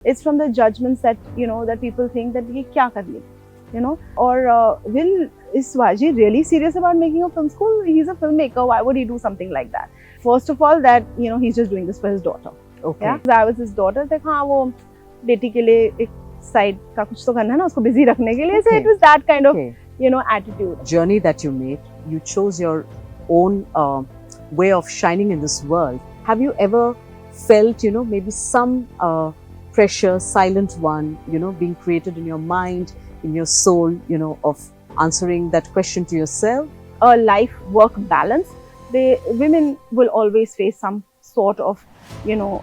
It's from the judgments that, that people think that ye kya kar liye, or will is Swaji really serious about making a film school? He's a filmmaker. Why would he do something like that? First of all, that he's just doing this for his daughter. Okay. Yeah, I was his daughter. Like, हाँ वो बेटी के लिए एक side का कुछ तो करना है ना उसको busy रखने के लिए. So it was that kind of attitude. Journey that you made. You chose your own way of shining in this world. Have you ever felt maybe some pressure, silent one, being created in your mind, in your soul, of answering that question to yourself? A life-work balance. Women will always face some sort of,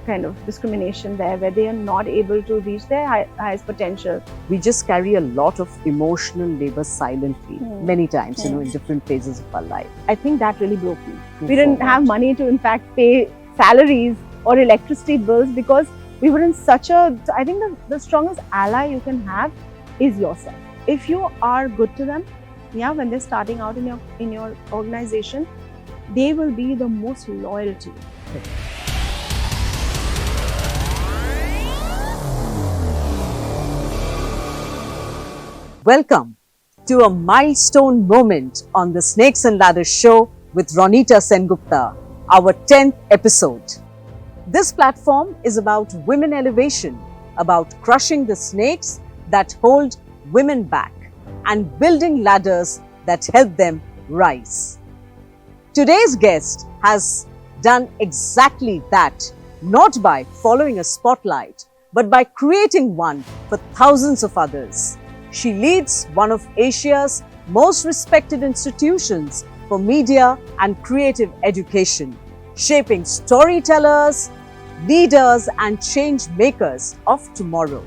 kind of discrimination there where they are not able to reach their highest potential. We just carry a lot of emotional labor silently, many times, in different phases of our life. I think that really broke me. We didn't have money to, in fact, pay salaries or electricity bills because we were in such a, I think the strongest ally you can have is yourself. If you are good to them, when they're starting out in your organization, they will be the most loyal to you. Welcome to a milestone moment on the Snakes and Ladders show with Ronita Sengupta, our 10th episode. This platform is about women elevation, about crushing the snakes that hold women back and building ladders that help them rise. Today's guest has done exactly that, not by following a spotlight, but by creating one for thousands of others. She leads one of Asia's most respected institutions for media and creative education, shaping storytellers, leaders, and change makers of tomorrow.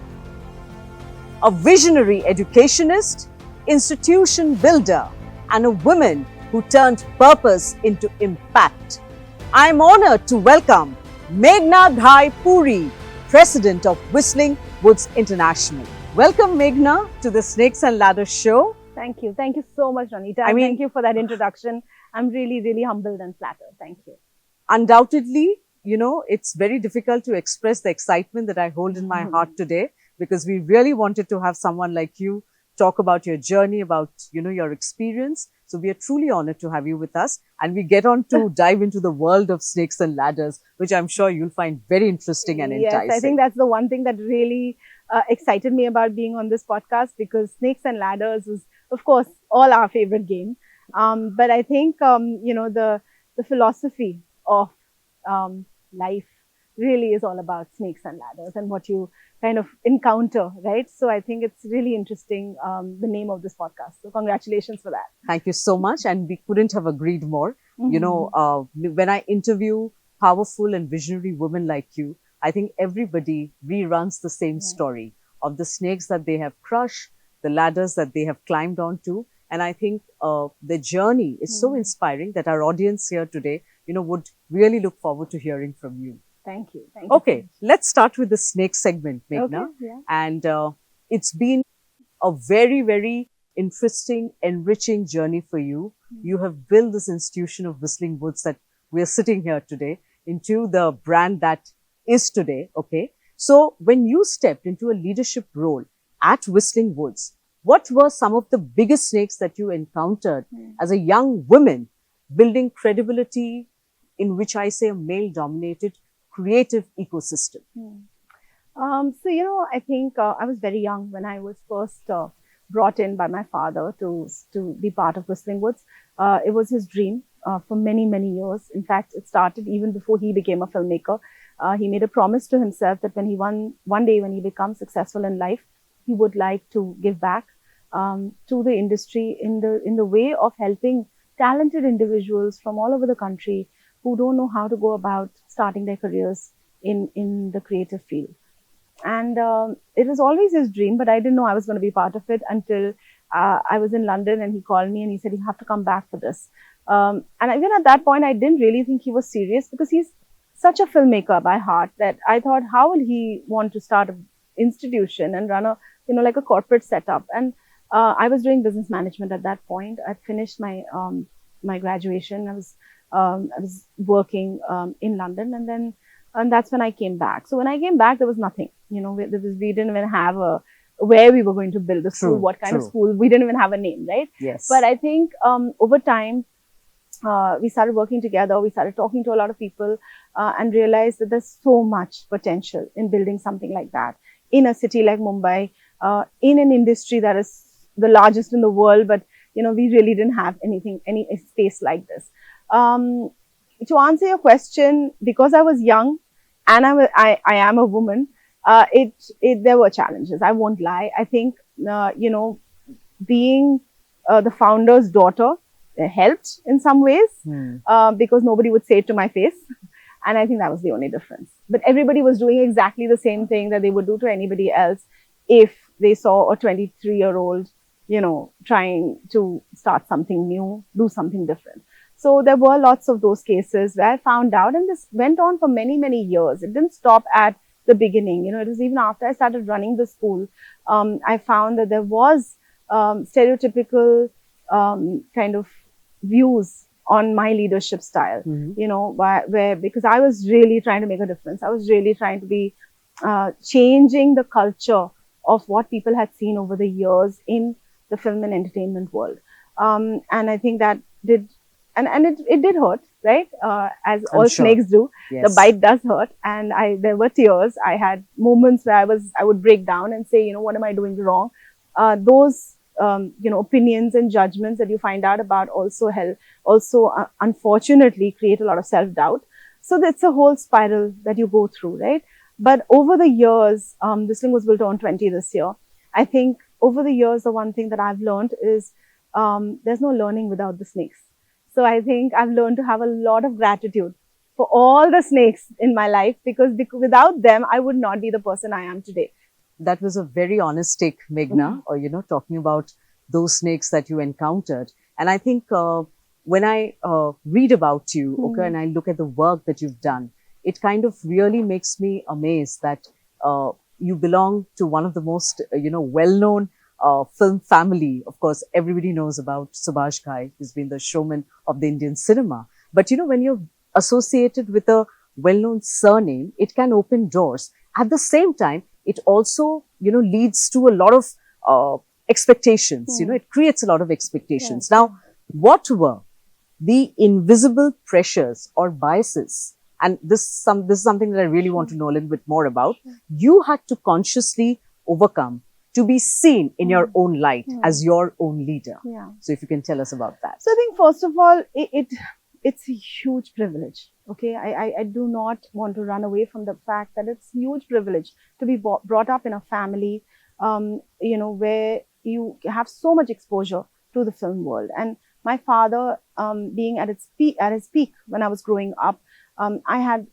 A visionary educationist, institution builder, and a woman who turned purpose into impact. I am honored to welcome Meghna Ghai Puri, President of Whistling Woods International. Welcome, Meghna, to the Snakes and Ladders show. Thank you. Thank you so much, Ronita. Thank you for that introduction. I'm really, really humbled and flattered. Thank you. Undoubtedly, it's very difficult to express the excitement that I hold in my heart today, because we really wanted to have someone like you talk about your journey, about, your experience. So we are truly honored to have you with us. And we get on to dive into the world of Snakes and Ladders, which I'm sure you'll find very interesting and enticing. Yes, I think that's the one thing that really excited me about being on this podcast, because Snakes and Ladders is, of course, all our favorite game. But I think, the philosophy of life really is all about snakes and ladders and what you kind of encounter, right? So I think it's really interesting, the name of this podcast. So congratulations for that. Thank you so much. And we couldn't have agreed more. When I interview powerful and visionary women like you, I think everybody reruns the same story of the snakes that they have crushed, the ladders that they have climbed onto. And I think the journey is so inspiring that our audience here today, would really look forward to hearing from you. Thank you. Okay, let's start with the snake segment, Meghna. Okay, yeah. And it's been a very, very interesting, enriching journey for you. You have built this institution of Whistling Woods that we are sitting here today into the brand that is today. Okay, so when you stepped into a leadership role at Whistling Woods, what were some of the biggest snakes that you encountered as a young woman building credibility in which I say a male-dominated creative ecosystem? So, I think I was very young when I was first brought in by my father to be part of Whistling Woods. It was his dream for many, many years. In fact, it started even before he became a filmmaker. He made a promise to himself that when one day when he becomes successful in life, he would like to give back to the industry in the way of helping talented individuals from all over the country who don't know how to go about starting their careers in the creative field. And it was always his dream, but I didn't know I was going to be part of it until I was in London and he called me and he said, you have to come back for this. And even at that point, I didn't really think he was serious, because he's such a filmmaker by heart that I thought, how will he want to start an institution and run like a corporate setup? And I was doing business management at that point. I'd finished my graduation. I was working in London, and that's when I came back. So when I came back, there was nothing. we didn't even have where we were going to build the school, True, what kind of true. school. We didn't even have a name, right? Yes. But I think over time, we started working together. We started talking to a lot of people and realized that there's so much potential in building something like that in a city like Mumbai, in an industry that is the largest in the world. But we really didn't have any space like this. To answer your question, because I was young and I am a woman, there were challenges. I won't lie. I think being the founder's daughter helped in some ways because nobody would say it to my face. And I think that was the only difference. But everybody was doing exactly the same thing that they would do to anybody else if they saw a 23-year-old, trying to start something new, do something different. So there were lots of those cases where I found out, and this went on for many, many years. It didn't stop at the beginning. It was even after I started running the school, I found that there was stereotypical kind of views on my leadership style, where because I was really trying to make a difference. I was really trying to be changing the culture of what people had seen over the years in the film and entertainment world. And I think that did, and it did hurt, right? As all snakes do. Yes. The bite does hurt. And there were tears. I had moments where I would break down and say, what am I doing wrong? Those opinions and judgments that you find out about also unfortunately create a lot of self-doubt. So that's a whole spiral that you go through, right? But over the years, this thing was built on 20 this year. I think over the years, the one thing that I've learned is there's no learning without the snakes. So I think I've learned to have a lot of gratitude for all the snakes in my life, because without them, I would not be the person I am today. That was a very honest take, Meghna, or, talking about those snakes that you encountered. And I think when I read about you, okay, and I look at the work that you've done, it kind of really makes me amazed that you belong to one of the most, well-known film family. Of course, everybody knows about Subhash Ghai, who's been the showman of the Indian cinema. But, when you're associated with a well-known surname, it can open doors. At the same time, it also, leads to a lot of expectations. It creates a lot of expectations. Yes. Now, what were the invisible pressures or biases? And this is something that I really want to know a little bit more about. You had to consciously overcome to be seen in your own light as your own leader. Yeah. So if you can tell us about that. So I think first of all, it's a huge privilege. Okay, I do not want to run away from the fact that it's a huge privilege to be brought up in a family, where you have so much exposure to the film world. And my father, being at his peak when I was growing up, I had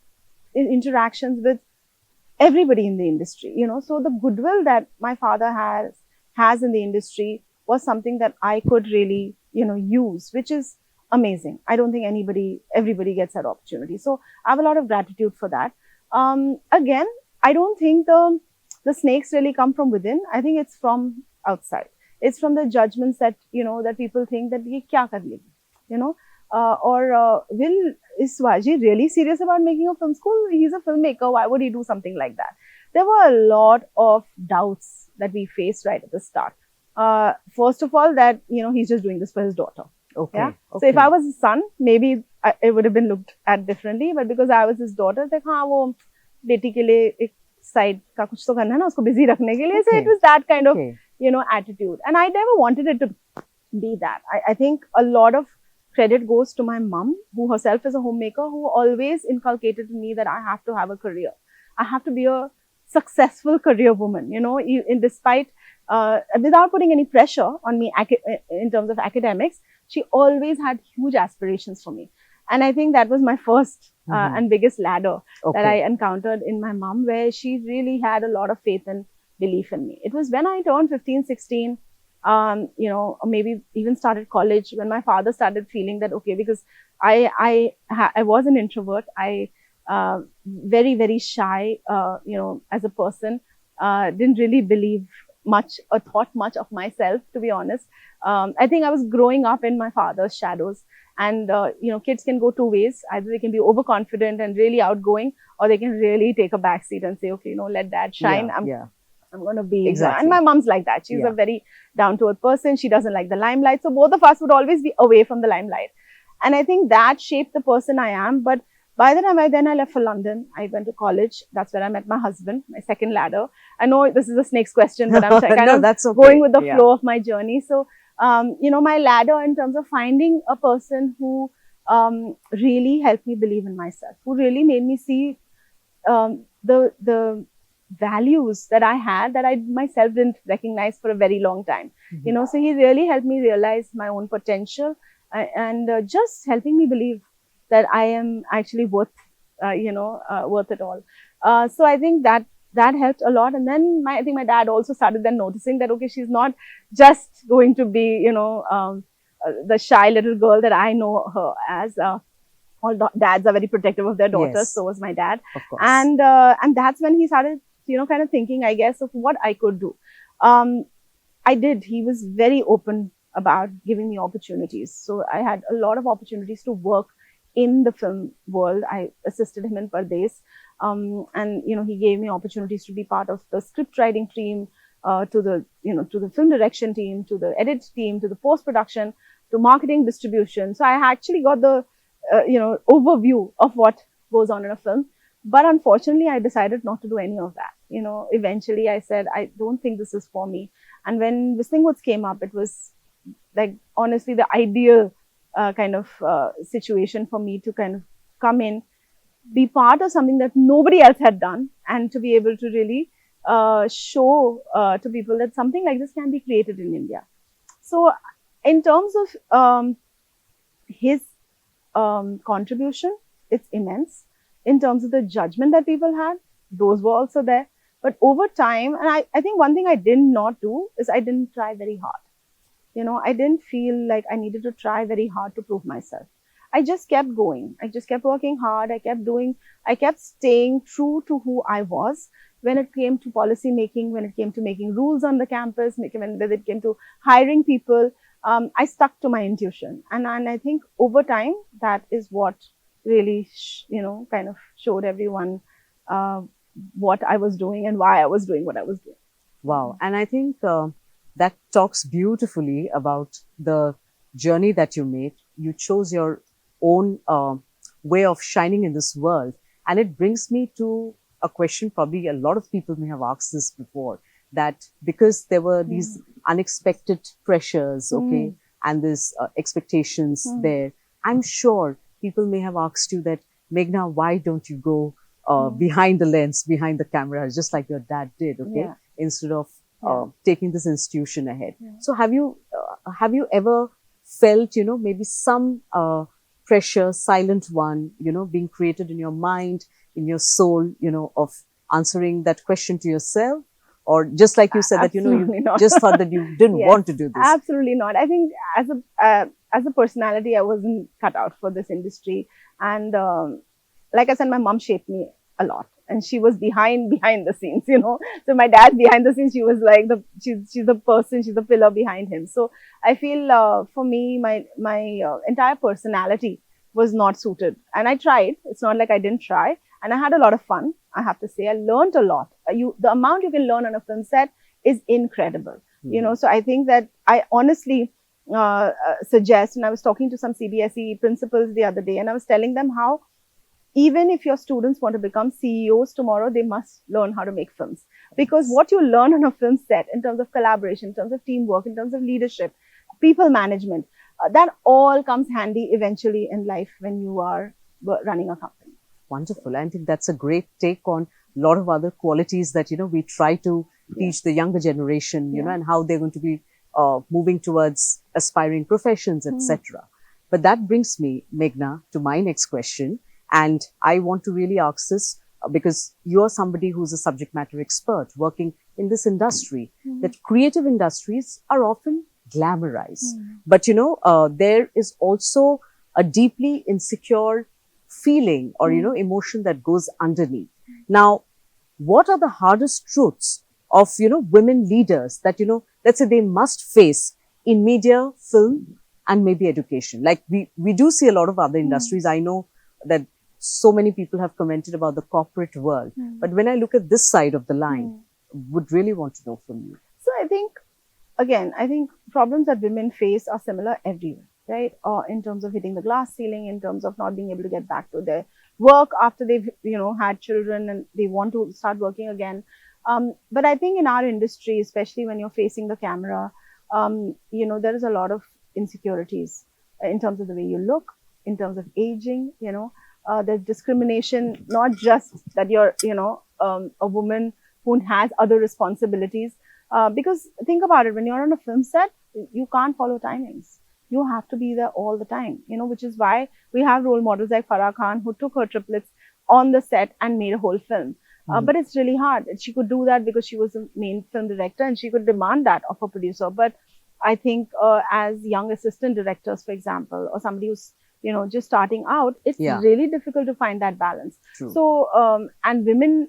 interactions with everybody in the industry. So the goodwill that my father has in the industry was something that I could really, use, which is amazing. I don't think everybody gets that opportunity. So I have a lot of gratitude for that. Again, I don't think the snakes really come from within. I think it's from outside. It's from the judgments that, that people think that ye kya kar legi, is Shivaji really serious about making a film school? He's a filmmaker. Why would he do something like that? There were a lot of doubts that we faced right at the start. First of all, that, he's just doing this for his daughter. Okay. Yeah? Okay. So if I was his son, maybe it would have been looked at differently. But because I was his daughter, it's like, wo beti ke liye ek side ka kuch to karna hai na, usko busy rakhne ke liye. So it was that kind of, attitude. And I never wanted it to be that. I think a lot of credit goes to my mom, who herself is a homemaker, who always inculcated in me that I have to have a career. I have to be a successful career woman, despite, without putting any pressure on me in terms of academics. She always had huge aspirations for me. And I think that was my first and biggest ladder that I encountered in my mom, where she really had a lot of faith and belief in me. It was when I turned 15, 16, or maybe even started college, when my father started feeling that, okay, because I was an introvert. I very, very shy, as a person, didn't really believe much or thought much of myself, to be honest. I think I was growing up in my father's shadows. And, kids can go two ways. Either they can be overconfident and really outgoing, or they can really take a backseat and say, okay, let that shine. I'm going to be. Exactly. And my mom's like that. She's a very down-to-earth person. She doesn't like the limelight. So both of us would always be away from the limelight. And I think that shaped the person I am. But by the time I left for London, I went to college. That's where I met my husband, my second ladder. I know this is a snake's question, but I'm kind of that's okay. going with the flow of my journey. So, my ladder in terms of finding a person who really helped me believe in myself, who really made me see the values that I had that I myself didn't recognize for a very long time. Mm-hmm. So he really helped me realize my own potential and just helping me believe that I am actually worth it all. So I think that helped a lot. And then I think my dad also started then noticing that, okay, she's not just going to be, the shy little girl that I know her as. All dads are very protective of their daughters. Yes. So was my dad. Of course. And that's when he started, kind of thinking, I guess, of what I could do. I did. He was very open about giving me opportunities. So I had a lot of opportunities to work in the film world. I assisted him in Pardes. And, he gave me opportunities to be part of the script writing team, to the film direction team, to the edit team, to the post-production, to marketing, distribution. So I actually got the, overview of what goes on in a film. But unfortunately, I decided not to do any of that. Eventually I said, I don't think this is for me. And when Whistling Woods came up, it was like, honestly, the ideal kind of situation for me to kind of come in, be part of something that nobody else had done, and to be able to really show to people that something like this can be created in India. So in terms of his contribution, it's immense. In terms of the judgment that people had, those were also there. But over time, and I think one thing I did not do is I didn't try very hard. I didn't feel like I needed to try very hard to prove myself. I just kept going. I just kept working hard. I kept staying true to who I was when it came to policy making, when it came to making rules on the campus, when it came to hiring people. I stuck to my intuition. And I think over time, that is what really, kind of showed everyone what I was doing and why I was doing what I was doing. Wow. And I think that talks beautifully about the journey that you made. You chose your own way of shining in this world. And it brings me to a question probably a lot of people may have asked this before, that because there were these unexpected pressures, okay, and these expectations there, I'm sure people may have asked you that, Meghna, why don't you go behind the lens, behind the camera, just like your dad did, okay, instead of taking this institution ahead. So have you ever felt, maybe some pressure, silent one, being created in your mind, in your soul, of answering that question to yourself? Or just like you said, Absolutely that, you not. just thought that you didn't want to do this? Absolutely not. I think as a personality, I wasn't cut out for this industry. And like I said, my mom shaped me a lot. And she was behind the scenes, So my dad's behind the scenes. She was like she's the person, she's the pillar behind him. So I feel for me, my entire personality was not suited. And I tried. It's not like I didn't try. And I had a lot of fun, I have to say. I learned a lot. The amount you can learn on a film set is incredible. So I think that I honestly suggest, and I was talking to some CBSE principals the other day, and I was telling them how even if your students want to become CEOs tomorrow, they must learn how to make films. Because what you learn on a film set in terms of collaboration, in terms of teamwork, in terms of leadership, people management, that all comes handy eventually in life when you are running a company. Wonderful. I think that's a great take on a lot of other qualities that, we try to teach the younger generation, and how they're going to be moving towards aspiring professions, etc. But that brings me, Meghna, to my next question. And I want to really ask this because you're somebody who's a subject matter expert working in this industry, that creative industries are often glamorized. But, there is also a deeply insecure feeling or, emotion that goes underneath. Now, what are the hardest truths of, women leaders that, let's say they must face in media, film, and maybe education? Like we do see a lot of other industries. I know that so many people have commented about the corporate world, but when I look at this side of the line, would really want to know from you. So I think problems that women face are similar everywhere, right? In terms of hitting the glass ceiling, in terms of not being able to get back to their work after they've, had children and they want to start working again. But I think in our industry, especially when you're facing the camera, there is a lot of insecurities in terms of the way you look, in terms of aging, there's discrimination, not just that you're, a woman who has other responsibilities. Because think about it, when you're on a film set, you can't follow timings. You have to be there all the time, which is why we have role models like Farah Khan, who took her triplets on the set and made a whole film. But it's really hard. She could do that because she was the main film director and she could demand that of a producer. But I think as young assistant directors, for example, or somebody who's, just starting out, it's really difficult to find that balance. True. So, and women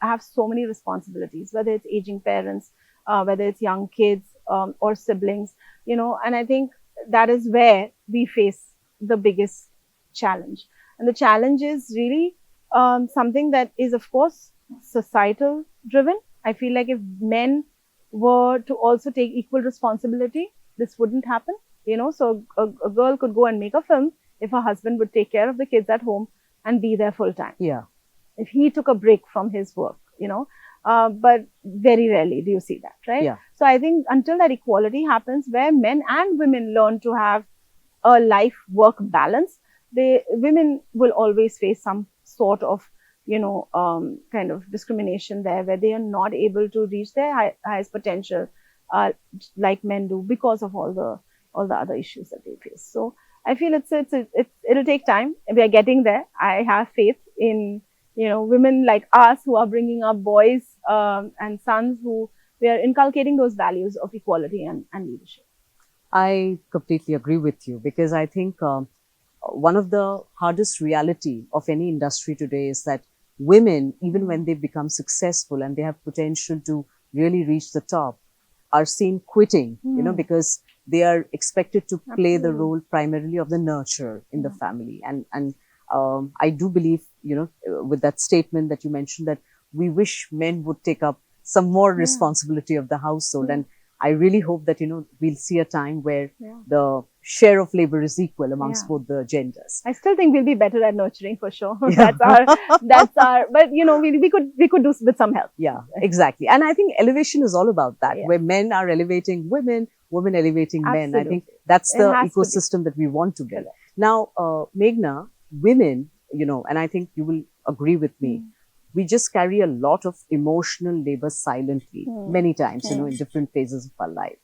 have so many responsibilities, whether it's aging parents, whether it's young kids or siblings, and I think that is where we face the biggest challenge. And the challenge is really something that is, of course, societal driven. I feel like if men were to also take equal responsibility, this wouldn't happen. So a girl could go and make a film if her husband would take care of the kids at home and be there full time. Yeah. If he took a break from his work, but very rarely do you see that, right? Yeah. So I think until that equality happens, where men and women learn to have a life-work balance, women will always face some sort of, kind of discrimination there, where they are not able to reach their highest potential, like men do, because of all the other issues that they face. So I feel it'll take time. We are getting there. I have faith in women like us who are bringing up boys and sons who we are inculcating those values of equality and leadership. I completely agree with you, because I think one of the hardest reality of any industry today is that women, even when they become successful and they have potential to really reach the top, are seen quitting, because they are expected to play the role primarily of the nurturer in the family. And I do believe, with that statement that you mentioned, that we wish men would take up some more responsibility of the household. And I really hope that, we'll see a time where the share of labor is equal amongst both the genders. I still think we'll be better at nurturing for sure. That's our, but we could do with some help. Yeah, exactly. And I think elevation is all about that, where men are elevating women, women elevating men. I think that's the ecosystem that we want to build. Now, Meghna, women, and I think you will agree with me, we just carry a lot of emotional labor silently, many times, in different phases of our life.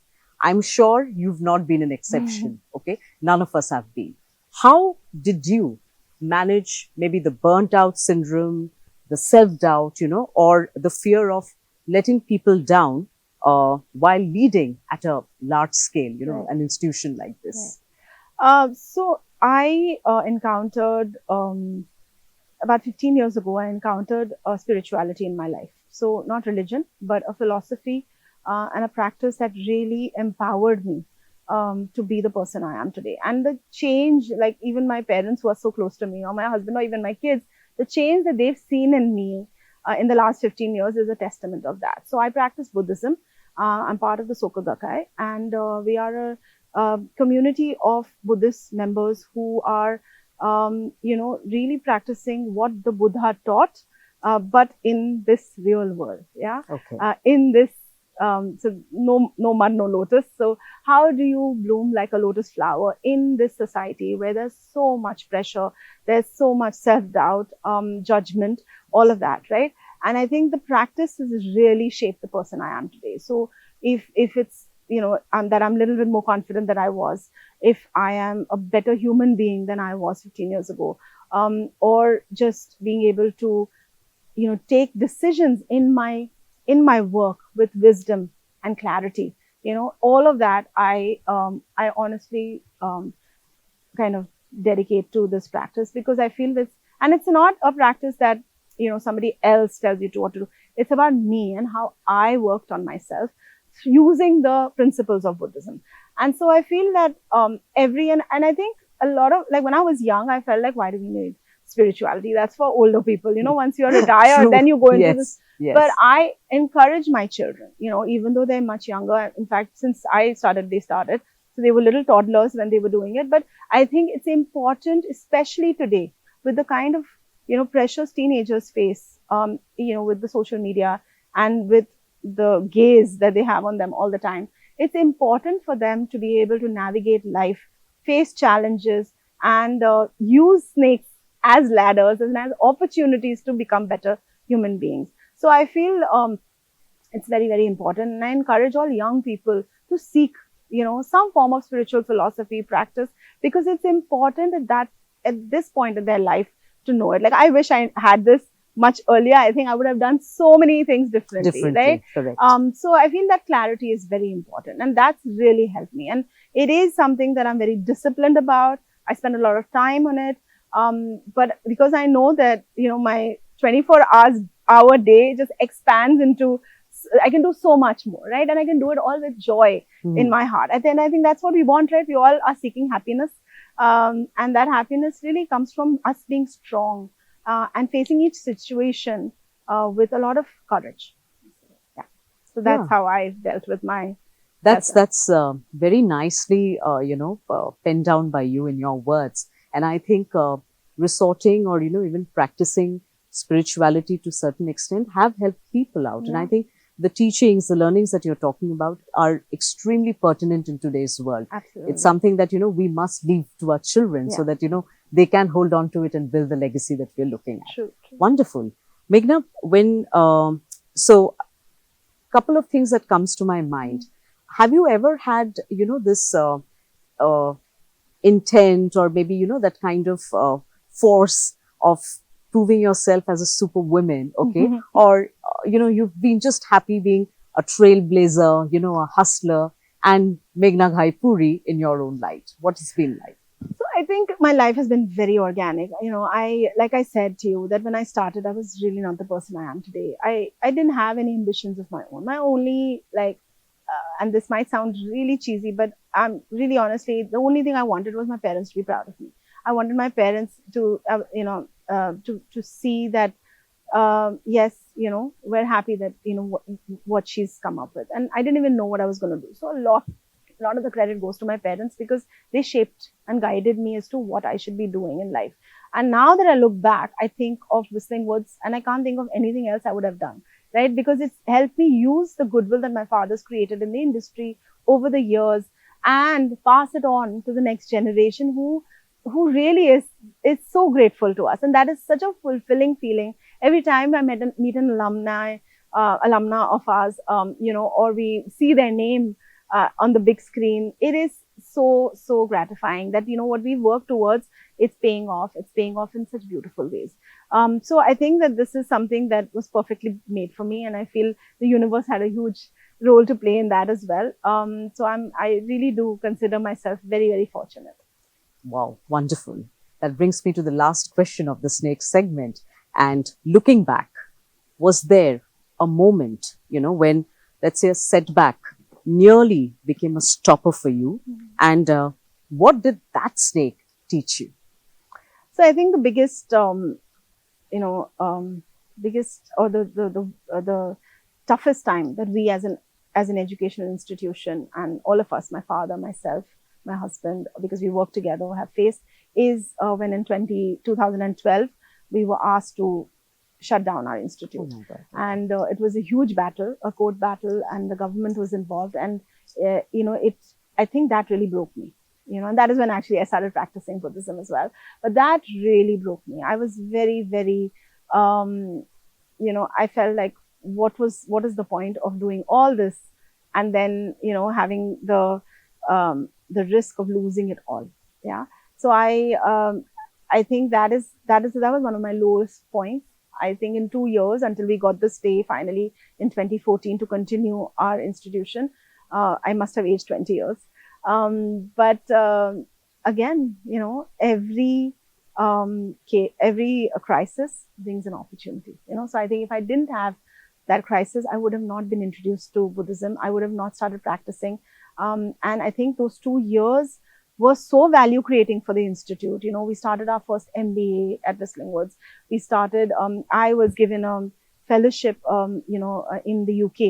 I'm sure you've not been an exception, okay? None of us have been. How did you manage maybe the burnt out syndrome, the self-doubt, or the fear of letting people down while leading at a large scale, an institution like this? So I encountered, about 15 years ago, I encountered spirituality in my life. So not religion, but a philosophy and a practice that really empowered me to be the person I am today. And the change, like even my parents who are so close to me, or my husband, or even my kids, the change that they've seen in me in the last 15 years is a testament of that. So I practice Buddhism. I'm part of the Soka Gakkai, and we are a community of Buddhist members who are really practicing what the Buddha taught, but in this real world. Yeah. Okay. In this, so no mud, no lotus. So how do you bloom like a lotus flower in this society where there's so much pressure, there's so much self-doubt, judgment, all of that, right? And I think the practice has really shaped the person I am today. So if it's, that I'm a little bit more confident than I was, if I am a better human being than I was 15 years ago, or just being able to, take decisions in my work with wisdom and clarity, all of that I honestly kind of dedicate to this practice, because I feel this, and it's not a practice that somebody else tells you what to do. It's about me and how I worked on myself using the principles of Buddhism. And so I feel that and I think a lot of, like when I was young, I felt like, why do we need spirituality? That's for older people. Once you're retired, True. then you go into this. Yes. But I encourage my children, even though they're much younger. In fact, since I started, they started. So they were little toddlers when they were doing it. But I think it's important, especially today, with the kind of, pressures teenagers face, with the social media and with the gaze that they have on them all the time. It's important for them to be able to navigate life, face challenges, and use snakes as ladders and as opportunities to become better human beings. So I feel it's very, very important. And I encourage all young people to seek, some form of spiritual philosophy practice, because it's important at this point in their life to know it. Like, I wish I had this much earlier. I think I would have done so many things differently, right? Correct. So I feel that clarity is very important, and that's really helped me. And it is something that I'm very disciplined about. I spend a lot of time on it. But because I know that, my 24-hour day just expands into, I can do so much more, right? And I can do it all with joy in my heart. And I think that's what we want, right? We all are seeking happiness. And that happiness really comes from us being strong and facing each situation with a lot of courage. Yeah. So that's how I've dealt with my. That's very nicely, penned down by you in your words. And I think resorting or, even practicing spirituality to a certain extent have helped people out. And I think the teachings, the learnings that you're talking about are extremely pertinent in today's world. Absolutely. It's something that, we must leave to our children so that, they can hold on to it and build the legacy that we're looking at. True. Wonderful. Meghna, when, so couple of things that comes to my mind. Have you ever had, this intent or maybe, that kind of force of proving yourself as a superwoman, okay? Or, you've been just happy being a trailblazer, a hustler, and Meghna Ghai Puri in your own light? What it's been like? So I think my life has been very organic. Like I said to you, that when I started, I was really not the person I am today. I didn't have any ambitions of my own. My only, and this might sound really cheesy, but I'm really honestly, the only thing I wanted was my parents to be proud of me. I wanted my parents to, to see that, yes, we're happy that, what she's come up with. And I didn't even know what I was going to do. So a lot of the credit goes to my parents, because they shaped and guided me as to what I should be doing in life. And now that I look back, I think of Whistling Woods and I can't think of anything else I would have done, right? Because it's helped me use the goodwill that my father's created in the industry over the years and pass it on to the next generation who really is so grateful to us. And that is such a fulfilling feeling. Every time I meet an alumna of ours, or we see their name on the big screen, it is so gratifying that, what we work towards, it's paying off. It's paying off in such beautiful ways. So I think that this is something that was perfectly made for me, and I feel the universe had a huge role to play in that as well. So I really do consider myself very, very fortunate. Wow, wonderful. That brings me to the last question of the Snake segment. And looking back, was there a moment, when, let's say, a setback nearly became a stopper for you? And what did that snake teach you? So I think the biggest, biggest or the toughest time that we as an educational institution, and all of us, my father, myself, my husband, because we work together, have faced is when in 2012, we were asked to shut down our institute. Oh my God. And it was a huge battle, a court battle, and the government was involved. And, I think that really broke me, and that is when actually I started practicing Buddhism as well. But that really broke me. I was very, very, I felt like, what is the point of doing all this? And then, having the risk of losing it all. Yeah. So I think that was one of my lowest points. I think in 2 years, until we got the stay finally in 2014 to continue our institution, I must have aged 20 years. But again, every crisis brings an opportunity. So I think if I didn't have that crisis, I would have not been introduced to Buddhism. I would have not started practicing. And I think those 2 years were so value creating for the institute. You know, we started our first MBA at Whistling Woods. We started, I was given a fellowship, in the UK,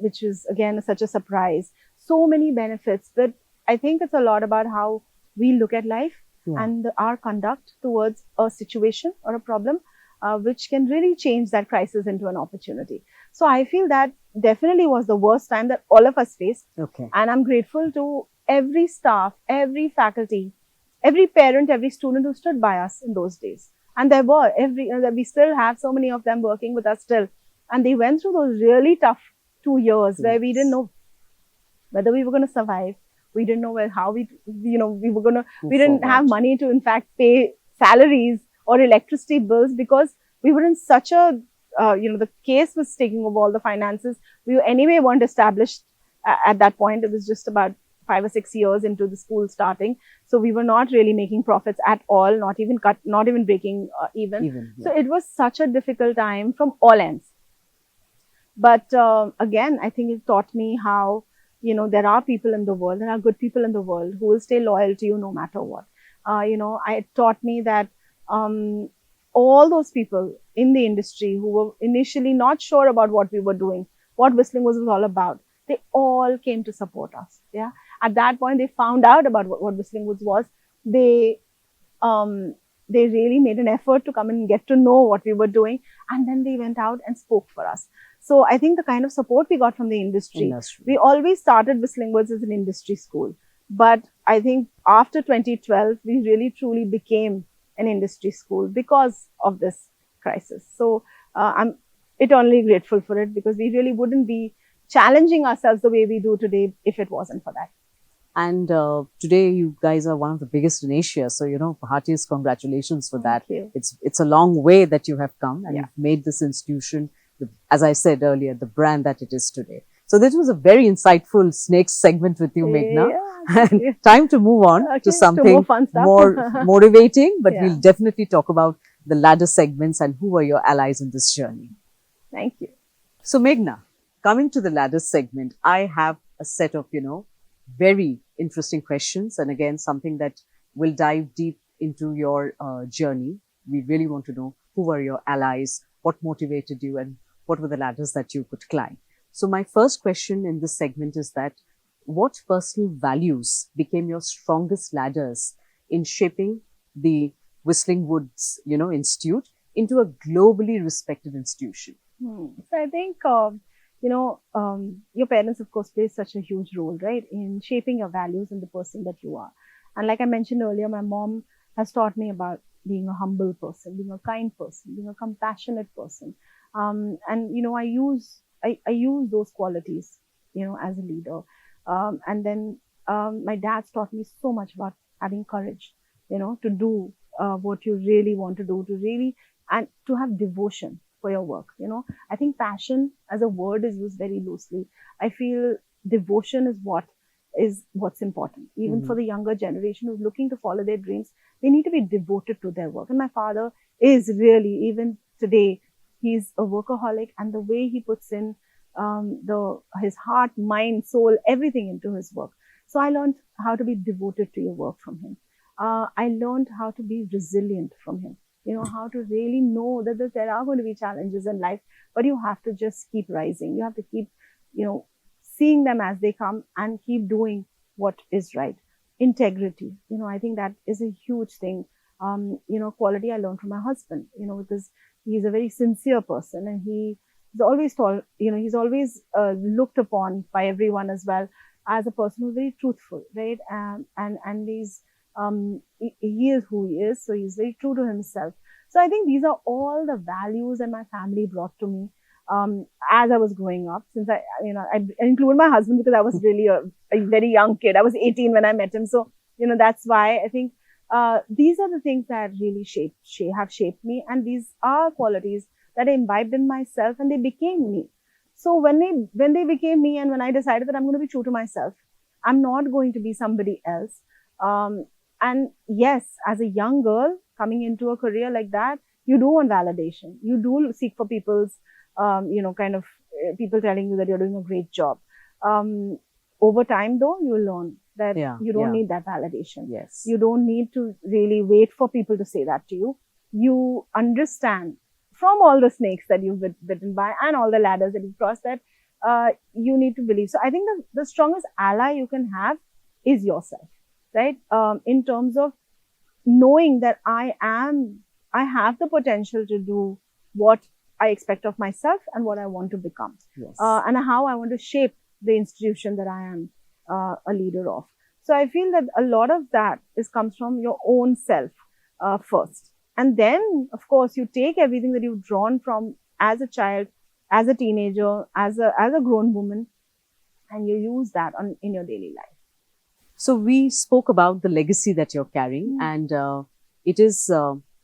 which was again such a surprise. So many benefits, but I think it's a lot about how we look at life and our conduct towards a situation or a problem, which can really change that crisis into an opportunity. So I feel that definitely was the worst time that all of us faced. Okay. And I'm grateful to every staff, every faculty, every parent, every student who stood by us in those days. And there were we still have so many of them working with us still. And they went through those really tough 2 years where we didn't know whether we were going to survive. We didn't know how we didn't have money to in fact pay salaries or electricity bills, because we were in such a, the case was taking over all the finances. We anyway weren't established at that point. It was just about 5 or 6 years into the school starting. So we were not really making profits at all, not even breaking even. So it was such a difficult time from all ends. But again, I think it taught me how, there are people in the world, there are good people in the world who will stay loyal to you no matter what. It taught me that all those people in the industry who were initially not sure about what we were doing, what Whistling Woods was all about, they all came to support us. Yeah. At that point, they found out about what Whistling Woods was. They really made an effort to come and get to know what we were doing. And then they went out and spoke for us. So I think the kind of support we got from the industry, we always started Whistling Woods as an industry school. But I think after 2012, we really truly became an industry school because of this crisis. So I'm eternally grateful for it, because we really wouldn't be challenging ourselves the way we do today if it wasn't for that. And today you guys are one of the biggest in Asia. So, heartiest congratulations for that. Thank you. It's a long way that you have come, and you've made this institution, as I said earlier, the brand that it is today. So this was a very insightful Snakes segment with you, Meghna. And time to move on to something more motivating, but we'll definitely talk about the ladder segments and who are your allies in this journey. Thank you. So Meghna, coming to the ladder segment, I have a set of, very interesting questions. And again, something that will dive deep into your journey. We really want to know who were your allies, what motivated you, and what were the ladders that you could climb. So my first question in this segment is that what personal values became your strongest ladders in shaping the Whistling Woods, Institute into a globally respected institution? So I think, your parents, of course, play such a huge role, right, in shaping your values and the person that you are. And like I mentioned earlier, my mom has taught me about being a humble person, being a kind person, being a compassionate person. And, I use those qualities, as a leader. And then my dad's taught me so much about having courage, to do what you really want to do, and to have devotion for your work. I think passion as a word is used very loosely. I feel devotion is what's important. Even for the younger generation who's looking to follow their dreams, they need to be devoted to their work. And my father is really, even today, he's a workaholic, and the way he puts in his heart, mind, soul, everything into his work. So I learned how to be devoted to your work from him. I learned how to be resilient from him. How to really know that there are going to be challenges in life, but you have to just keep rising. You have to keep, seeing them as they come and keep doing what is right. Integrity, I think that is a huge thing. Quality I learned from my husband, because he's a very sincere person, and he's always told, he's always looked upon by everyone as well as a person who's very truthful, right? And he's, he is who he is, so he's very true to himself. So I think these are all the values that my family brought to me as I was growing up. Since I include my husband because I was really a very young kid. I was 18 when I met him, so that's why I think these are the things that really have shaped me, and these are qualities that I imbibed in myself, and they became me. So when they became me, and when I decided that I'm going to be true to myself, I'm not going to be somebody else. And yes, as a young girl coming into a career like that, you do want validation. You do seek for people's kind of people telling you that you're doing a great job. Over time, though, you learn that you don't need that validation. Yes. You don't need to really wait for people to say that to you. You understand from all the snakes that you've bitten by and all the ladders that you've crossed that you need to believe. So I think the strongest ally you can have is yourself, right? In terms of knowing that I have the potential to do what I expect of myself and what I want to become, Yes. and how I want to shape the institution that I am a leader of. So I feel that a lot of that comes from your own self first. And then, of course, you take everything that you've drawn from as a child, as a teenager, as a grown woman, and you use that in your daily life. So we spoke about the legacy that you're carrying, and it is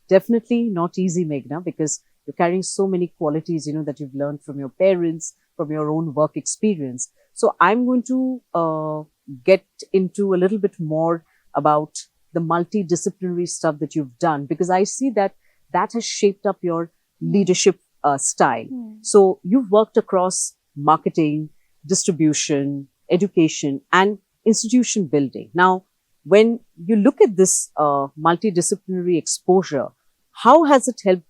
definitely not easy, Meghna, because you're carrying so many qualities, that you've learned from your parents, from your own work experience. So I'm going to get into a little bit more about the multidisciplinary stuff that you've done, because I see that has shaped up your leadership style. So you've worked across marketing, distribution, education, and institution building. Now, when you look at this multidisciplinary exposure, how has it helped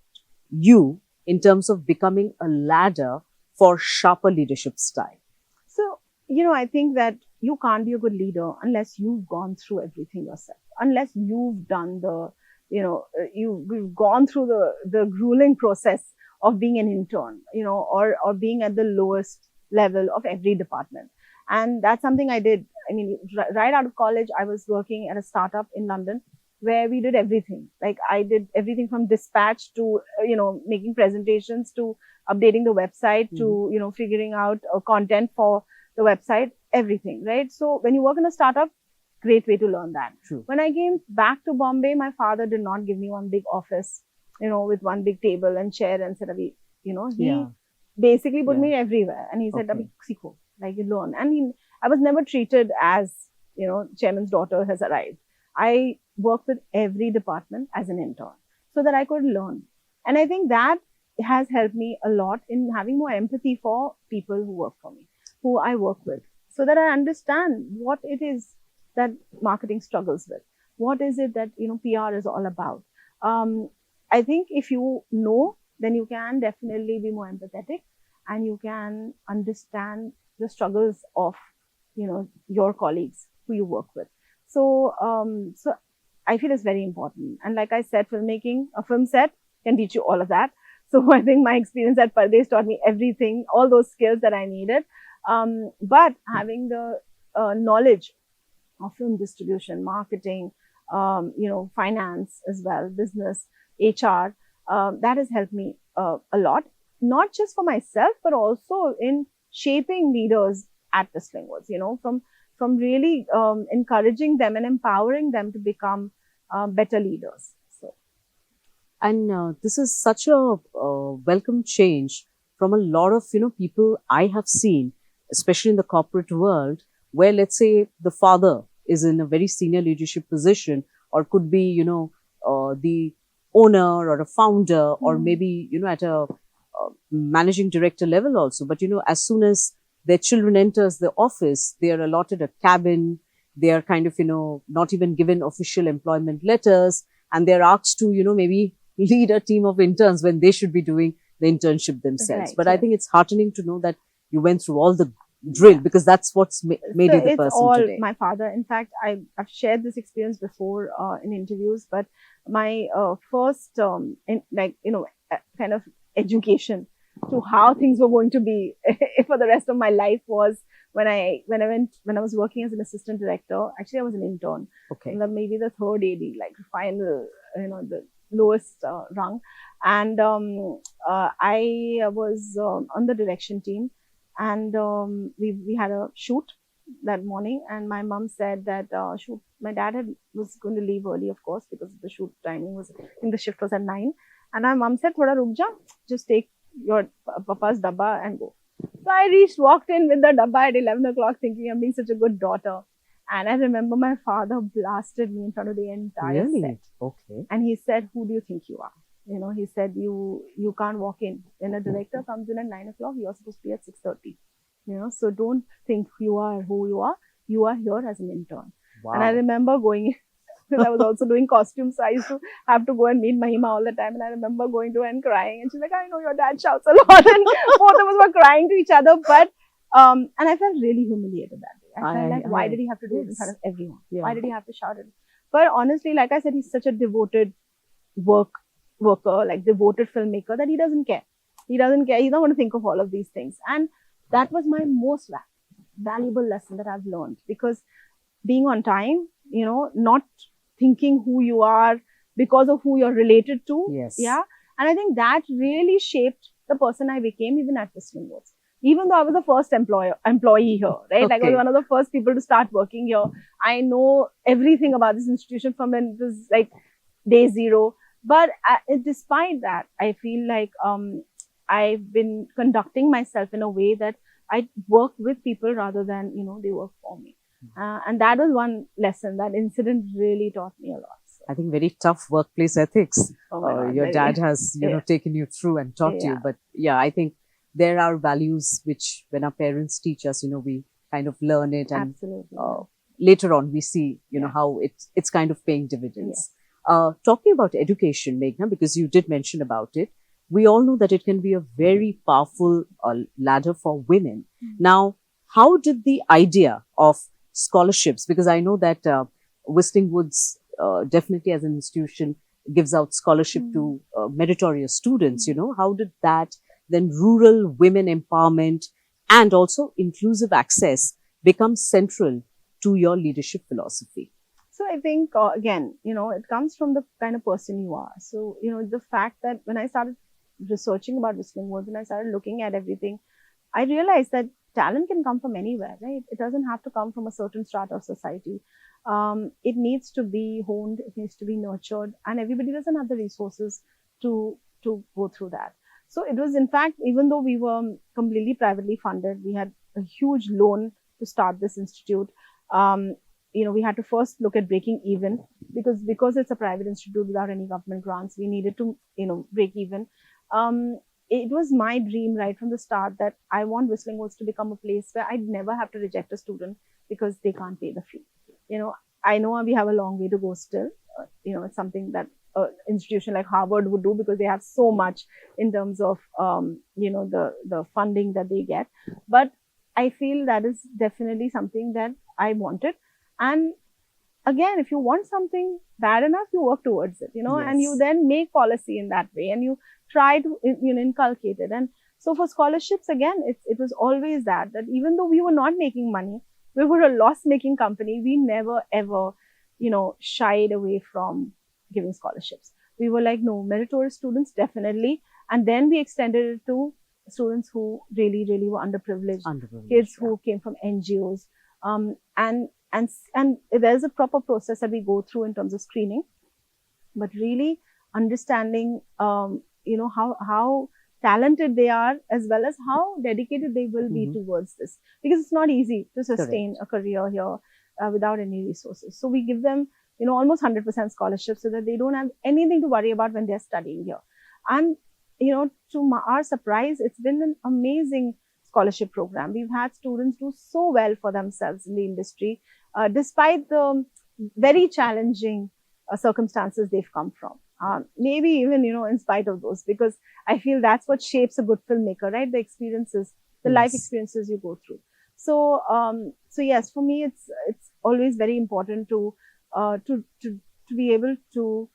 you in terms of becoming a ladder for sharper leadership style? So, I think that you can't be a good leader unless you've gone through everything yourself, unless you've done you've gone through the grueling process of being an intern, or being at the lowest level of every department. And that's something I did. I mean, right out of college, I was working at a startup in London where we did everything. Like I did everything from dispatch to, making presentations, to updating the website, to, figuring out content for the website, everything, right? So when you work in a startup, great way to learn that. True. When I came back to Bombay, my father did not give me one big office, with one big table and chair and said, he basically put me everywhere. And he said, Abhi, sikho, like you learn. And I was never treated as, chairman's daughter has arrived. I worked with every department as an intern so that I could learn. And I think that has helped me a lot in having more empathy for people who work for me, who I work with, so that I understand what it is that marketing struggles with. What is it that, PR is all about? I think if you know, then you can definitely be more empathetic and you can understand the struggles of, your colleagues who you work with. So, so I feel it's very important. And like I said, filmmaking, a film set can teach you all of that. So I think my experience at Pardes taught me everything, all those skills that I needed. But having the knowledge of film distribution, marketing, finance as well, business, HR, that has helped me a lot, not just for myself, but also in shaping leaders at Whistling Woods, from really encouraging them and empowering them to become better leaders. So, and this is such a welcome change from a lot of people I have seen, especially in the corporate world, where let's say the father is in a very senior leadership position, or could be the owner or a founder, or maybe at a managing director level also. But as soon as their children enters the office, they are allotted a cabin. They are kind of not even given official employment letters, and they're asked to maybe lead a team of interns when they should be doing the internship themselves. Right, but I think it's heartening to know that you went through all the drill, because that's what's made you the person all today. My father. In fact, I've shared this experience before in interviews, but my first kind of education to how things were going to be for the rest of my life was when I was working as an assistant director. Actually, I was an intern. Okay. Maybe the third AD, like final, the lowest rung. And I was on the direction team, and we had a shoot that morning, and my mom said that my dad was going to leave early, of course, because the shoot timing was, I think the shift was at 9. And my mom said, "Thoda ruk ja, just take your papa's dabba and go." So I walked in with the dabba at 11 o'clock thinking I'm being such a good daughter. And I remember my father blasted me in front of the entire set. Okay. And he said, "Who do you think you are?" He said, you can't walk in. When a director comes in at 9 o'clock, you're supposed to be at 6:30. So don't think you are who you are. You are here as an intern. And I Wow. remember going because I was also doing costumes, so I used to have to go and meet Mahima all the time. And I remember going to her and crying, and she's like, "I know your dad shouts a lot," and both of us were crying to each other. But and I felt really humiliated that day. I felt like, why did he have to do it in front of everyone? Yeah. Why did he have to shout it? But honestly, like I said, he's such a devoted worker, like devoted filmmaker, that he doesn't care. He doesn't care. He's not going to think of all of these things. And that was my most valuable lesson that I've learned, because being on time, not thinking who you are because of who you're related to. Yes. Yeah. And I think that really shaped the person I became, even at Whistling Woods. Even though I was the first employee here, right? Like I was one of the first people to start working here. I know everything about this institution from when it was like day zero. But despite that, I feel like I've been conducting myself in a way that I work with people rather than, they work for me. And that was one lesson. That incident really taught me a lot. So. I think very tough workplace ethics. Oh my God, your dad has, taken you through and taught you. But yeah, I think there are values which, when our parents teach us, we kind of learn it, and absolutely. Later on we see, how it's kind of paying dividends. Talking about education, Meghna, because you did mention about it, we all know that it can be a very powerful ladder for women. Now, how did the idea of scholarships, because I know that Whistling Woods definitely as an institution gives out scholarship to meritorious students, how did that, then rural women empowerment and also inclusive access become central to your leadership philosophy? So I think, again, it comes from the kind of person you are. So, the fact that when I started researching about Whistling Woods and I started looking at everything, I realized that talent can come from anywhere, right? It doesn't have to come from a certain strata of society. It needs to be honed, it needs to be nurtured, and everybody doesn't have the resources to go through that. So it was, in fact, even though we were completely privately funded, we had a huge loan to start this institute. We had to first look at breaking even, because it's a private institute without any government grants. We needed to, break even. It was my dream right from the start that I want Whistling Woods to become a place where I'd never have to reject a student because they can't pay the fee. I know we have a long way to go still. It's something that an institution like Harvard would do, because they have so much in terms of, the funding that they get. But I feel that is definitely something that I wanted. And again, if you want something bad enough, you work towards it, Yes. and you then make policy in that way, and you try to, inculcate it. And so for scholarships, again, it was always that even though we were not making money, we were a loss-making company, we never ever, shied away from giving scholarships. We were like, no, meritorious students, definitely. And then we extended it to students who really, really were underprivileged, kids who came from NGOs. And there's a proper process that we go through in terms of screening, but really understanding, how talented they are, as well as how dedicated they will be towards this, because it's not easy to sustain a career here without any resources. So we give them, almost 100% scholarships, so that they don't have anything to worry about when they're studying here. And, to our surprise, it's been an amazing scholarship program. We've had students do so well for themselves in the industry, despite the very challenging circumstances they've come from. Maybe even, in spite of those, because I feel that's what shapes a good filmmaker, right? The experiences, the life experiences you go through. So, so yes, for me, it's always very important to be able to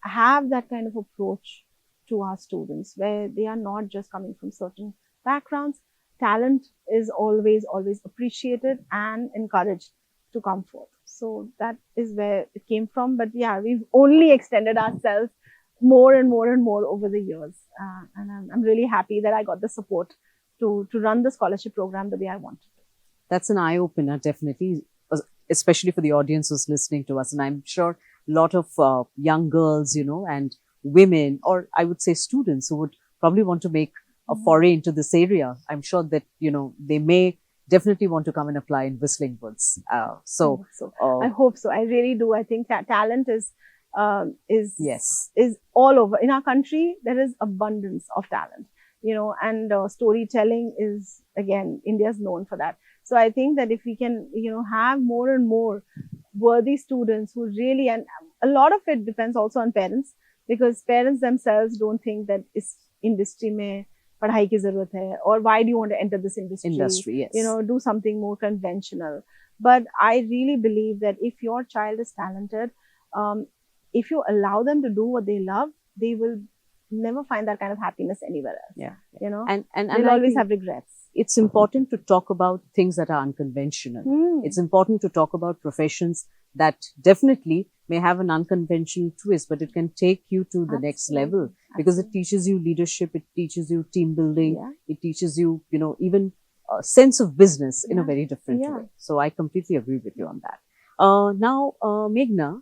have that kind of approach to our students, where they are not just coming from certain backgrounds. Talent is always appreciated and encouraged to come forth. So that is where it came from. But yeah, we've only extended ourselves more and more and more over the years. And I'm really happy that I got the support to run the scholarship program the way I wanted to. That's an eye-opener, definitely, especially for the audience who's listening to us. And I'm sure a lot of young girls, and women, or I would say students, who would probably want to make a foray into this area. I'm sure that, they may definitely want to come and apply in Whistling Woods. I hope so. I really do. I think that talent is is Yes. is all over. In our country, there is abundance of talent, and storytelling is, again, India's known for that. So I think that if we can, have more and more worthy students who really, and a lot of it depends also on parents, because parents themselves don't think that is industry mein padhai ki zarurat hai, or why do you want to enter this industry? Yes. Do something more conventional. But I really believe that if your child is talented, um, if you allow them to do what they love, they will never find that kind of happiness anywhere else. Yeah. And They'll always have regrets. It's important to talk about things that are unconventional. It's important to talk about professions that definitely may have an unconventional twist, but it can take you to the next level, because it teaches you leadership, it teaches you team building, it teaches you, even a sense of business in a very different way. So I completely agree with you on that. Now, Meghna,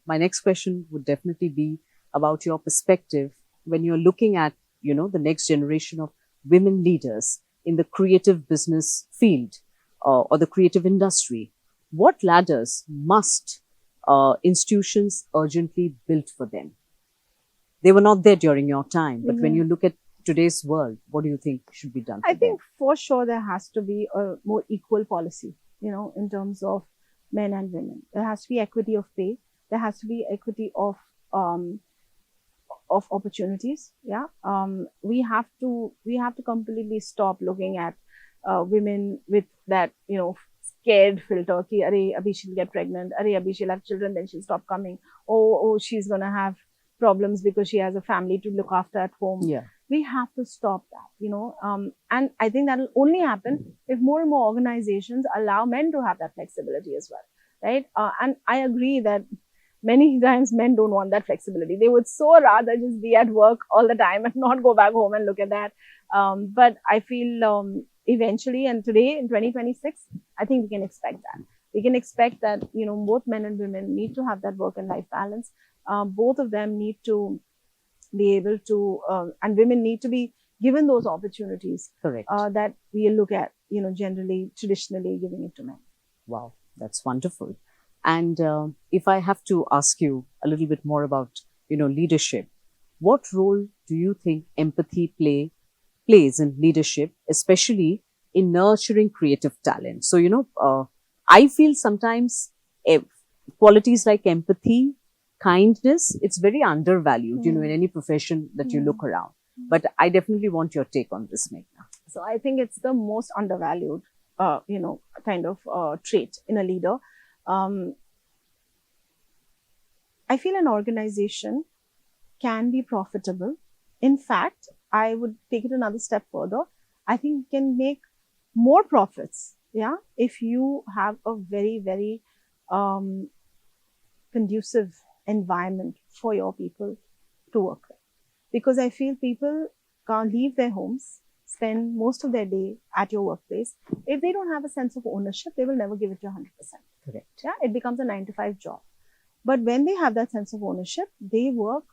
my next question would definitely be about your perspective when you're looking at, the next generation of women leaders in the creative business field or the creative industry. What ladders must institutions urgently build for them? They were not there during your time, but when you look at today's world, what do you think should be done? I think for sure there has to be a more equal policy, in terms of men and women. There has to be equity of pay. There has to be equity of opportunities. Yeah. We have to completely stop looking at women with that, scared filter. Ki, Arey, abhi she'll get pregnant. Arey, abhi she'll have children, then she'll stop coming. Oh, she's going to have problems because she has a family to look after at home. Yeah. We have to stop that, and I think that will only happen if more and more organizations allow men to have that flexibility as well, right? And I agree that many times men don't want that flexibility. They would so rather just be at work all the time and not go back home and look at that. But I feel eventually, and today in 2026, I think we can expect that. We can expect that, both men and women need to have that work and life balance. Both of them need to be able to, and women need to be given those opportunities. Correct. That we look at, generally, traditionally giving it to men. Wow, that's wonderful. And if I have to ask you a little bit more about, leadership, what role do you think empathy plays in leadership, especially in nurturing creative talent? So, I feel sometimes qualities like empathy, kindness, it's very undervalued, in any profession that you look around. But I definitely want your take on this, Meghna. So I think it's the most undervalued, kind of trait in a leader. I feel an organization can be profitable. In fact, I would take it another step further. I think you can make more profits, if you have a very, very conducive environment for your people to work with. Because I feel people can't leave their homes, spend most of their day at your workplace. If they don't have a sense of ownership, they will never give it to 100%. Correct. Yeah, it becomes a 9-to-5 job. But when they have that sense of ownership, they work,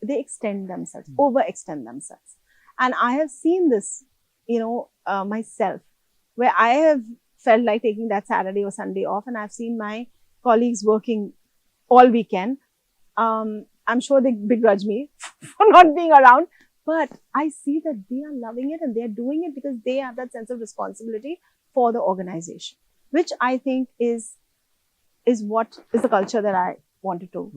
they extend themselves, overextend themselves. And I have seen this, myself, where I have felt like taking that Saturday or Sunday off, and I've seen my colleagues working all weekend. I'm sure they begrudge me for not being around, but I see that they are loving it and they're doing it because they have that sense of responsibility for the organization, which I think is what is the culture that I wanted to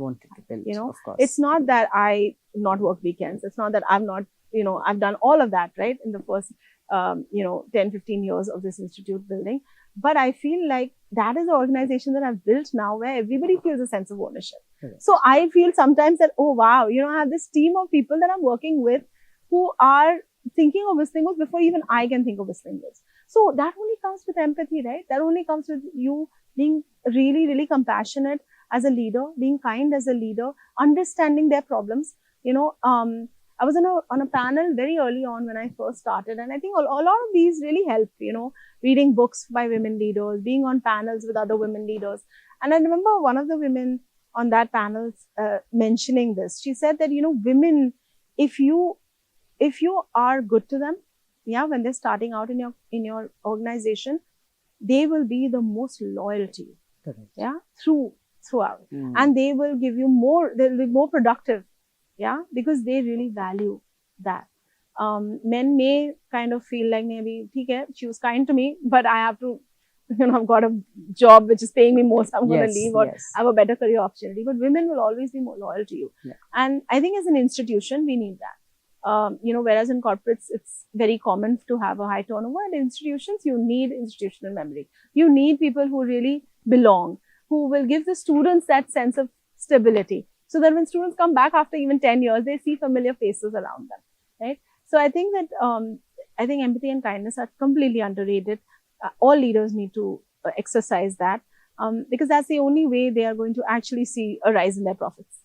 build. Of course. It's not that I not work weekends. It's not that I'm not, I've done all of that, right? In the first, 10, 15 years of this institute building. But I feel like that is the organization that I've built now where everybody feels a sense of ownership. Correct. So I feel sometimes that, oh, wow, I have this team of people that I'm working with who are thinking of Whistling Woods before even I can think of Whistling Woods. So that only comes with empathy, right? That only comes with you being really, really compassionate as a leader, being kind as a leader, understanding their problems. I was on a panel very early on when I first started, and I think a lot of these really help, reading books by women leaders, being on panels with other women leaders. And I remember one of the women on that panel mentioning this. She said that, women, if you are good to them, when they're starting out in your organization, they will be the most loyal to you. Correct. Yeah, through throughout. Mm. And they will give you more, they'll be more productive. Yeah, because they really value that. Men may kind of feel like maybe, okay, she was kind to me, but I have to, I've got a job which is paying me more, so I'm going to Yes, leave, or yes. I have a better career opportunity. But women will always be more loyal to you. Yeah. And I think as an institution, we need that. Whereas in corporates, it's very common to have a high turnover. In institutions, you need institutional memory. You need people who really belong, who will give the students that sense of stability. So that when students come back after even 10 years, they see familiar faces around them, right? So I think that I think empathy and kindness are completely underrated. All leaders need to exercise that because that's the only way they are going to actually see a rise in their profits.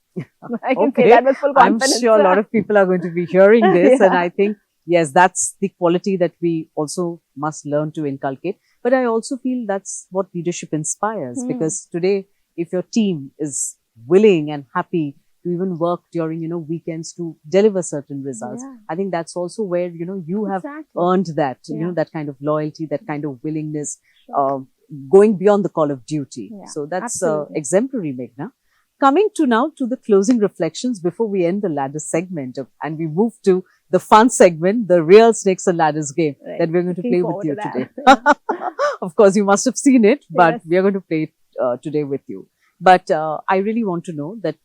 I can say that with full I'm confidence. sure a lot of people are going to be hearing this, Yeah. and I think, yes, that's the quality that we also must learn to inculcate. But I also feel that's what leadership inspires, because today, if your team is willing and happy to even work during, weekends to deliver certain results, Yeah. I think that's also where, you have Exactly. earned that, Yeah. that kind of loyalty, that kind of willingness, Sure. going beyond the call of duty. Yeah, So that's absolutely. exemplary, Meghna. Coming to now to the closing reflections before we end the ladder segment and we move to the fun segment, the real snakes and ladders game Right. that we're going to Looking play with forward you to that. today. Yeah. Of course, you must have seen it, but Yes. we are going to play it today with you. But I really want to know that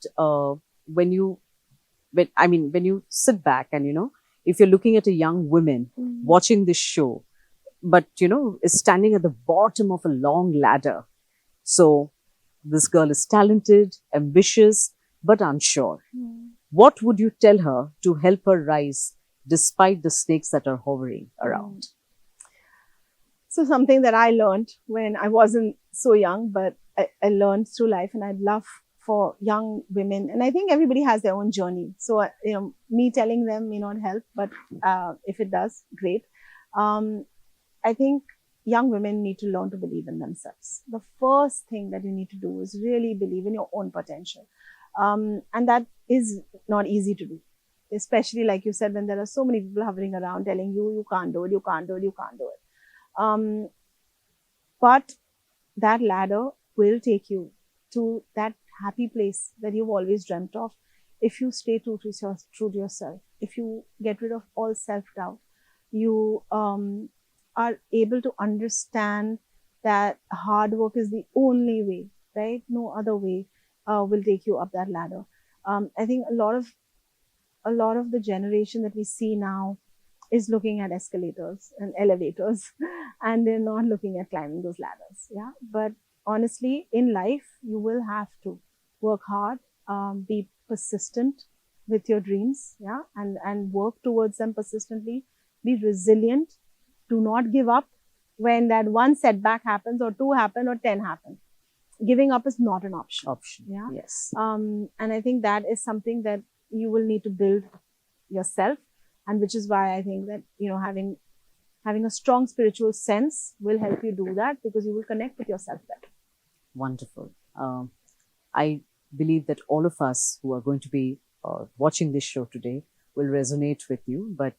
when you sit back and if you're looking at a young woman watching this show, but is standing at the bottom of a long ladder. So this girl is talented, ambitious, but unsure. What would you tell her to help her rise despite the snakes that are hovering around? So something that I learned when I wasn't so young, but I learned through life, and I'd love for young women, and I think everybody has their own journey. So, me telling them may not help, but if it does, great. I think young women need to learn to believe in themselves. The first thing that you need to do is really believe in your own potential. And that is not easy to do, especially like you said, when there are so many people hovering around telling you, you can't do it, you can't do it, you can't do it. But that ladder will take you to that happy place that you've always dreamt of if you stay true to yourself, if you get rid of all self-doubt, you are able to understand that hard work is the only way, right? No other way will take you up that ladder. I think a lot of the generation that we see now is looking at escalators and elevators, and they're not looking at climbing those ladders. Yeah, but honestly, in life, you will have to work hard, be persistent with your dreams, yeah, and work towards them persistently. Be resilient. Do not give up when that one setback happens, or two happen, or 10 happen. Giving up is not an option. Yeah. Yes. And I think that is something that you will need to build yourself, and which is why I think that having a strong spiritual sense will help you do that, because you will connect with yourself better. Wonderful. I believe that all of us who are going to be watching this show today will resonate with you. But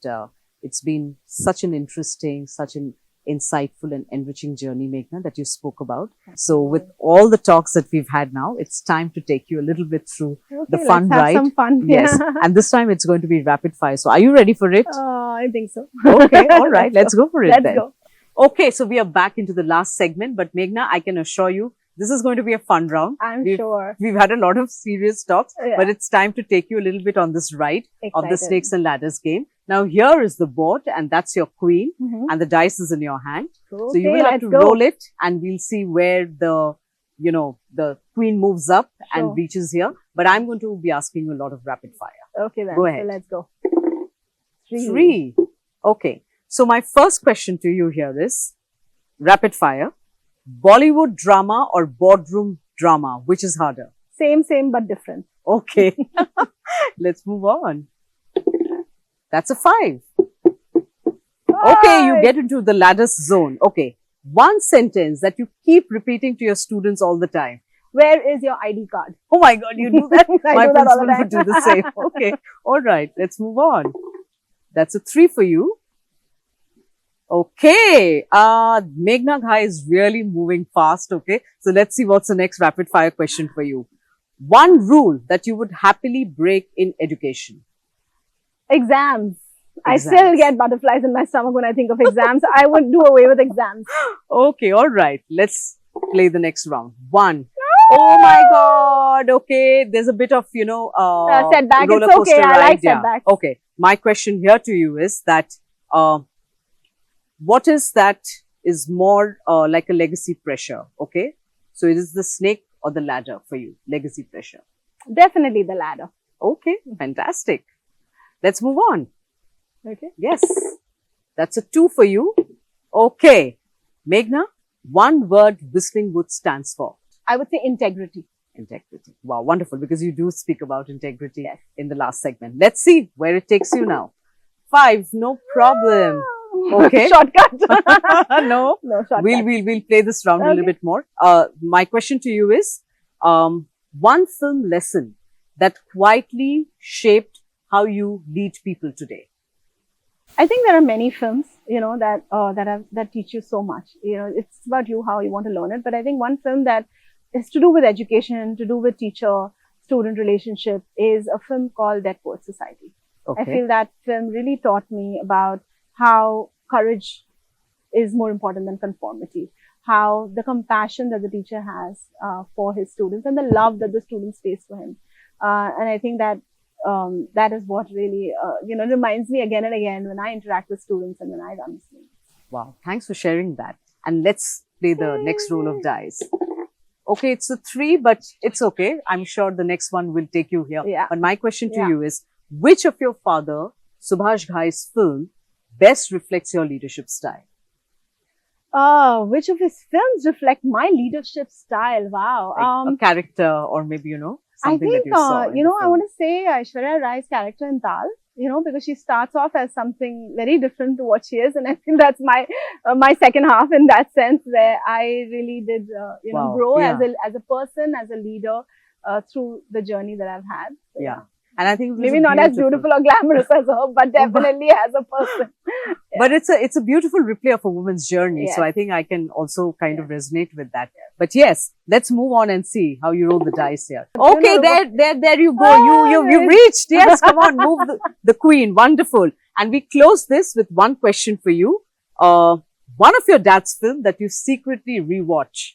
it's been such an interesting, such an insightful and enriching journey, Meghna, that you spoke about. So with all the talks that we've had now, it's time to take you a little bit through the fun let's have ride. some fun. Yes. Yeah. And this time it's going to be rapid fire. So are you ready for it? I think so. Okay. All right. Let's go for it Let's then. go. Okay. So we are back into the last segment, but Meghna, I can assure you, this is going to be a fun round. I'm We've- sure. We've had a lot of serious talks, Yeah. but it's time to take you a little bit on this ride of the Excited. snakes and ladders game. Now here is the board, and that's your queen, Mhm. and the dice is in your hand. So you Okay, will have let's to go. roll it, and we'll see where the queen moves up and Sure. reaches here. But I'm going to be asking you a lot of rapid fire. Okay, then. Go ahead. So let's go. 3. Okay. So my first question to you here is rapid fire. Bollywood drama or boardroom drama? Which is harder? Same, but different. Okay. Let's move on. That's a 5. Okay, you get into the ladders zone. Okay. One sentence that you keep repeating to your students all the time. Where is your ID card? Oh my God, you do that? I My do that all the principal would do the time. same. Okay. All right. Let's move on. That's a 3 for you. Okay. Meghna Ghai is really moving fast. Okay. So let's see what's the next rapid fire question for you. One rule that you would happily break in education. Exams. I Exams. still get butterflies in my stomach when I think of exams. I would do away with exams. Okay. All right. Let's play the next round. One. Oh my God. Okay. There's a bit of, Setback. roller It's coaster okay. I ride. like Yeah. setbacks. Okay. My question here to you is that, what is that is more like a legacy pressure? Okay. So it is the snake or the ladder for you? Legacy pressure. Definitely the ladder. Okay. Fantastic. Let's move on. Okay. Yes. That's a 2 for you. Okay. Meghna, one word Whistling Woods stands for. I would say integrity. Integrity. Wow, wonderful, because you do speak about integrity in the last segment. Let's see where it takes you now. 5, no problem. Okay. Shortcut. No. No shortcut. We'll play this round a little Okay. bit more. My question to you is, one film lesson that quietly shaped how you lead people today. I think there are many films, that teach you so much. It's about you, how you want to learn it. But I think one film that is to do with education, to do with teacher-student relationship, is a film called Dead Poets Society. Okay. I feel that film really taught me about how courage is more important than conformity. How the compassion that the teacher has for his students and the love that the students face for him. And I think that that is what really, reminds me again and again when I interact with students and when I run students. Wow, thanks for sharing that. And let's play the next roll of dice. Okay, it's a 3, but it's okay. I'm sure the next one will take you here. Yeah. But my question to Yeah. you is, which of your father, Subhash Ghai's film, best reflects your leadership style? Which of his films reflect my leadership style? Wow. Like a character, or maybe, I something think, that you saw. in the I film. want to say Aishwarya Rai's character in Tal, because she starts off as something very different to what she is. And I think that's my second half in that sense, where I really did, Wow, grow yeah. as a person, as a leader, through the journey that I've had. So, Yeah. And I think it was Maybe a not as beautiful or glamorous as her, but definitely as a person. But it's a beautiful replay of a woman's journey. Yes. So I think I can also kind of resonate with that. But yes, let's move on and see how you roll the dice here. Okay, there you go. You've reached. Yes, come on, move the queen. Wonderful. And we close this with one question for you. One of your dad's film that you secretly rewatch.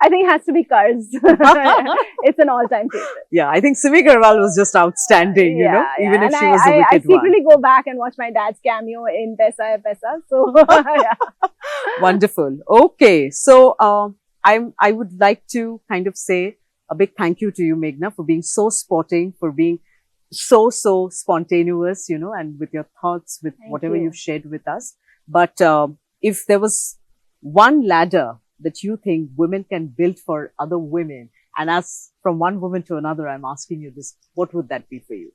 I think it has to be Cars. It's an all-time favorite. Yeah, I think Simi Garwal was just outstanding, even if And she was a I wicked one. secretly go back and watch my dad's cameo in Paisa Hai Paisa. So, yeah. Wonderful. Okay. So, I would like to kind of say a big thank you to you, Meghna, for being so sporting, for being so spontaneous, and with your thoughts, with Thank whatever you. you've shared with us. But, if there was one ladder that you think women can build for other women, and as from one woman to another, I'm asking you this, what would that be for you?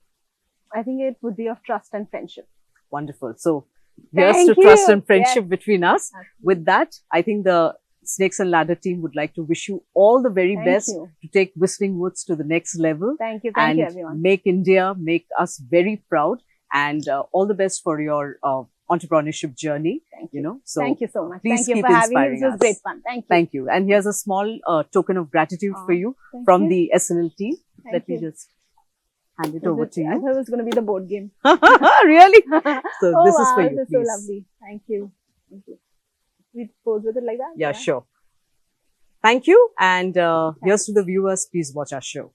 I think it would be of trust and friendship. Wonderful. So here's Thank to trust you. and friendship Yes. between us. With that, I think the Snakes and Ladder team would like to wish you all the very Thank best you. to take Whistling Woods to the next level. Thank you and everyone. make India, make us very proud, and all the best for your entrepreneurship journey. Thank you. So Thank you so much. please Thank you keep for having me. inspiring This was us. great fun. Thank you. Thank you. And here's a small token of gratitude Oh, for you thank from you. the SNL team. Thank Let me you. just hand it Is over it- to I you. thought it was going to be the board game. Really? So Oh, this is wow, for you. This is so please. lovely. Thank you. Thank you. We pose with it like that? Yeah, sure. Thank you. And here's to the viewers. Please watch our show.